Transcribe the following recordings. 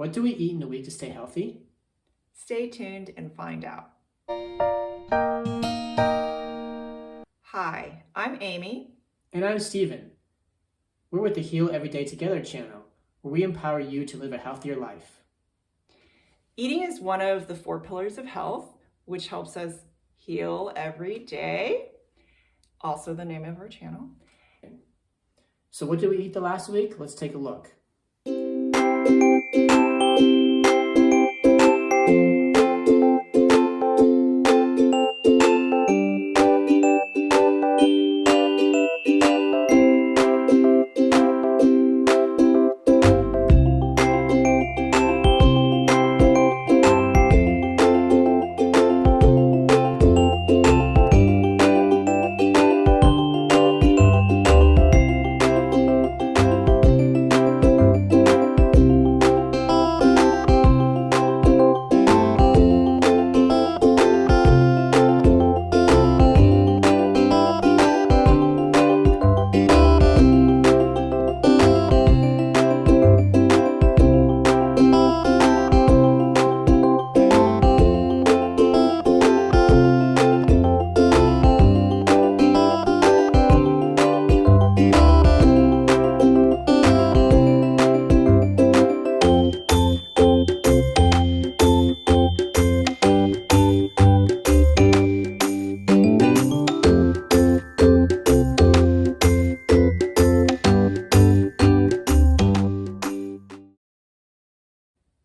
What do we eat in a week to stay healthy? Stay tuned and find out. Hi, I'm Amy. And I'm Steven. We're with the Heal Every Day Together channel, where we empower you to live a healthier life. Eating is one of the 4 pillars of health, which helps us heal every day. Also the name of our channel. So what did we eat the last week? Let's take a look.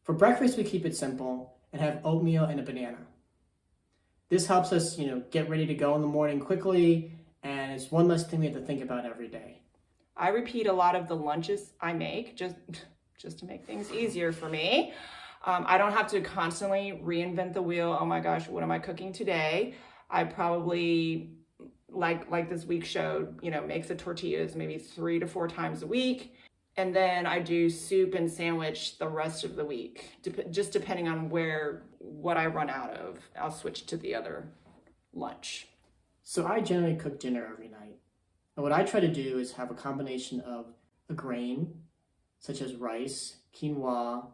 For breakfast, we keep it simple and have oatmeal and a banana. This helps us, get ready to go in the morning quickly, and it's one less thing we have to think about every day. I repeat a lot of the lunches I make just to make things easier for me. I don't have to constantly reinvent the wheel. Oh my gosh, what am I cooking today? I probably, like this week showed, makes the tortillas maybe 3 to 4 times a week. And then I do soup and sandwich the rest of the week, just depending on what I run out of. I'll switch to the other lunch. So I generally cook dinner every night. And what I try to do is have a combination of a grain, such as rice, quinoa,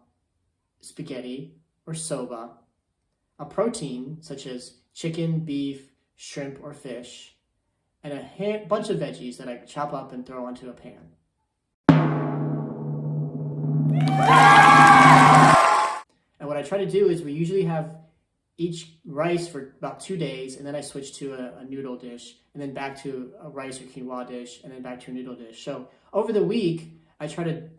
spaghetti, or soba, a protein, such as chicken, beef, shrimp, or fish, and a bunch of veggies that I chop up and throw onto a pan. And what I try to do is we usually have each rice for about 2 days, and then I switch to a noodle dish, and then back to a rice or quinoa dish, and then back to a noodle dish. So over the week, I try to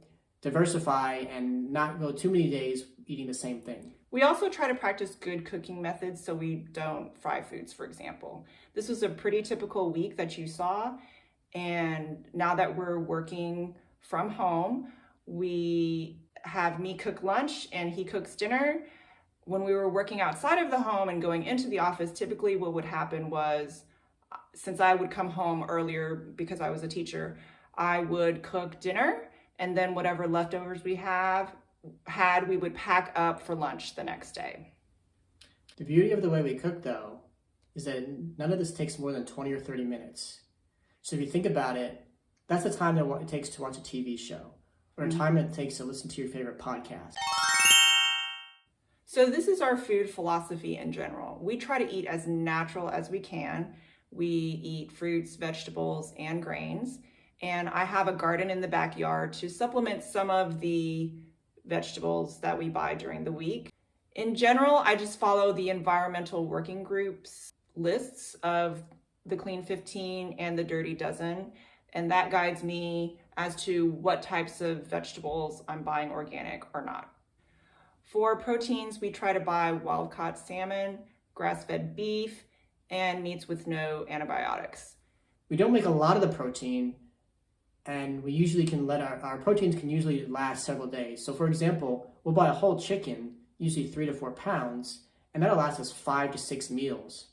diversify and not go too many days eating the same thing. We also try to practice good cooking methods so we don't fry foods, for example. This was a pretty typical week that you saw, and now that we're working from home, we have me cook lunch and he cooks dinner. When we were working outside of the home and going into the office, typically what would happen was, since I would come home earlier because I was a teacher, I would cook dinner, and then whatever leftovers we had, we would pack up for lunch the next day. The beauty of the way we cook, though, is that none of this takes more than 20 or 30 minutes. So if you think about it, that's the time that it takes to watch a TV show, or the time it takes to listen to your favorite podcast. So this is our food philosophy in general. We try to eat as natural as we can. We eat fruits, vegetables, and grains. And I have a garden in the backyard to supplement some of the vegetables that we buy during the week. In general, I just follow the environmental working groups lists of the Clean 15 and the Dirty Dozen. And that guides me as to what types of vegetables I'm buying organic or not. For proteins, we try to buy wild-caught salmon, grass-fed beef, and meats with no antibiotics. We don't make a lot of the protein, and we usually can let our proteins can usually last several days. So for example, we'll buy a whole chicken, usually 3 to 4 pounds, and that'll last us 5 to 6 meals.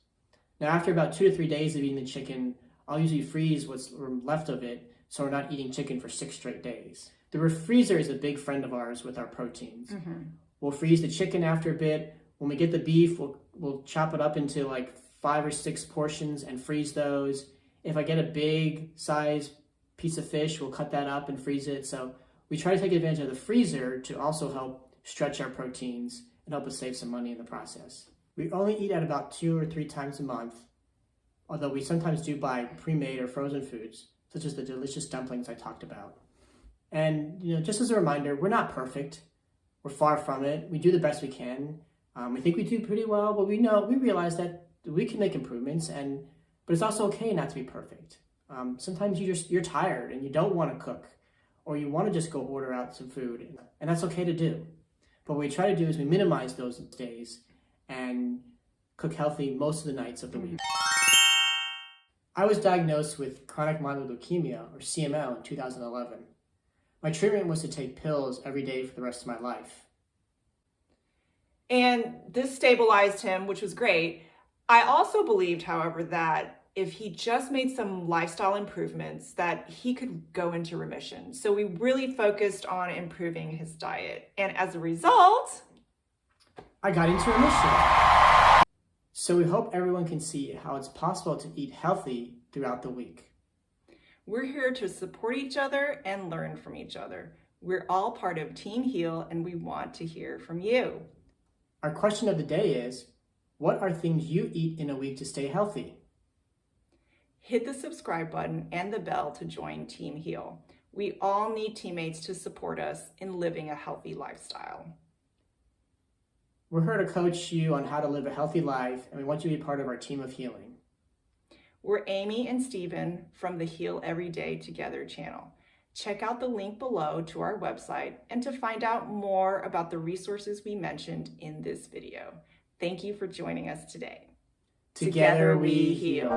Now after about 2 to 3 days of eating the chicken, I'll usually freeze what's left of it, so we're not eating chicken for 6 straight days. The refreezer is a big friend of ours with our proteins. We'll freeze the chicken after a bit. When we get the beef, we'll chop it up into like 5 or 6 portions and freeze those. If I get a big size piece of fish, we'll cut that up and freeze it. So we try to take advantage of the freezer to also help stretch our proteins and help us save some money in the process. We only eat out about 2 or 3 times a month, although we sometimes do buy pre-made or frozen foods, such as the delicious dumplings I talked about. And just as a reminder, we're not perfect. We're far from it. We do the best we can. We think we do pretty well, but we realize that we can make improvements, but it's also okay not to be perfect. Sometimes you're tired and you don't want to cook, or you want to just go order out some food, and that's okay to do. But what we try to do is we minimize those days and cook healthy most of the nights of the week. I was diagnosed with chronic myeloid leukemia, or CML, in 2011. My treatment was to take pills every day for the rest of my life. And this stabilized him, which was great. I also believed, however, that if he just made some lifestyle improvements, that he could go into remission. So we really focused on improving his diet. And as a result, I got into remission. So we hope everyone can see how it's possible to eat healthy throughout the week. We're here to support each other and learn from each other. We're all part of Team Heal, and we want to hear from you. Our question of the day is, what are things you eat in a week to stay healthy? Hit the subscribe button and the bell to join Team Heal. We all need teammates to support us in living a healthy lifestyle. We're here to coach you on how to live a healthy life, and we want you to be part of our team of healing. We're Amy and Stephen from the Heal Every Day Together channel. Check out the link below to our website and to find out more about the resources we mentioned in this video. Thank you for joining us today. Together we heal.